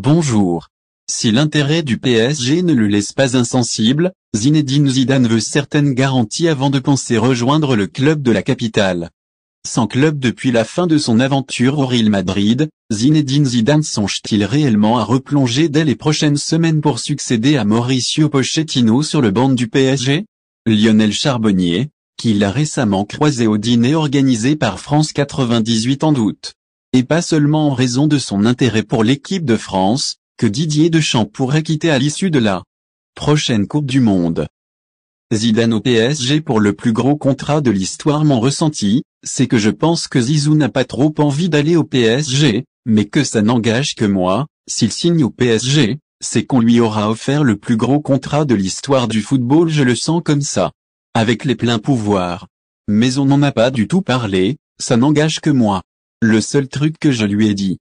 Bonjour. Si l'intérêt du PSG ne le laisse pas insensible, Zinedine Zidane veut certaines garanties avant de penser rejoindre le club de la capitale. Sans club depuis la fin de son aventure au Real Madrid, Zinedine Zidane songe-t-il réellement à replonger dès les prochaines semaines pour succéder à Mauricio Pochettino sur le banc du PSG? Lionel Charbonnier, qui l'a récemment croisé au dîner organisé par France 98 en août. Et pas seulement en raison de son intérêt pour l'équipe de France, que Didier Deschamps pourrait quitter à l'issue de la prochaine Coupe du Monde. Zidane au PSG pour le plus gros contrat de l'histoire. Mon ressenti, c'est que je pense que Zizou n'a pas trop envie d'aller au PSG, mais que ça n'engage que moi. S'il signe au PSG, c'est qu'on lui aura offert le plus gros contrat de l'histoire du football, je le sens comme ça. Avec les pleins pouvoirs. Mais on n'en a pas du tout parlé, ça n'engage que moi. Le seul truc que je lui ai dit,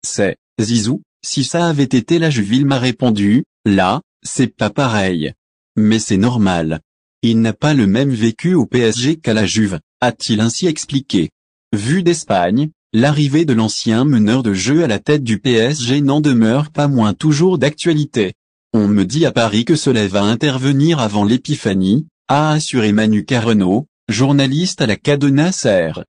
c'est, Zizou, si ça avait été la Juve, il m'a répondu, là, c'est pas pareil. Mais c'est normal. Il n'a pas le même vécu au PSG qu'à la Juve, a-t-il ainsi expliqué. Vu d'Espagne, l'arrivée de l'ancien meneur de jeu à la tête du PSG n'en demeure pas moins toujours d'actualité. On me dit à Paris que cela va intervenir avant l'épiphanie, a assuré Manu Carreneau, journaliste à la Cadena Ser.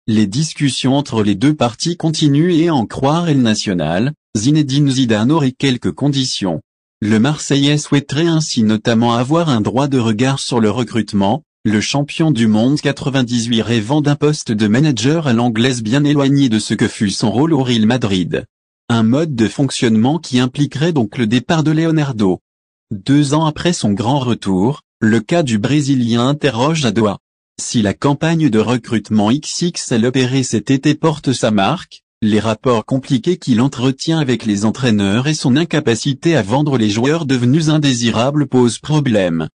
Les discussions entre les deux parties continuent et à en croire El Nacional, Zinedine Zidane aurait quelques conditions. Le Marseillais souhaiterait ainsi notamment avoir un droit de regard sur le recrutement, le champion du monde 98 rêvant d'un poste de manager à l'anglaise bien éloigné de ce que fut son rôle au Real Madrid. Un mode de fonctionnement qui impliquerait donc le départ de Leonardo. 2 ans après son grand retour, le cas du Brésilien interroge à Doha. Si la campagne de recrutement XXL opérée cet été porte sa marque, les rapports compliqués qu'il entretient avec les entraîneurs et son incapacité à vendre les joueurs devenus indésirables posent problème.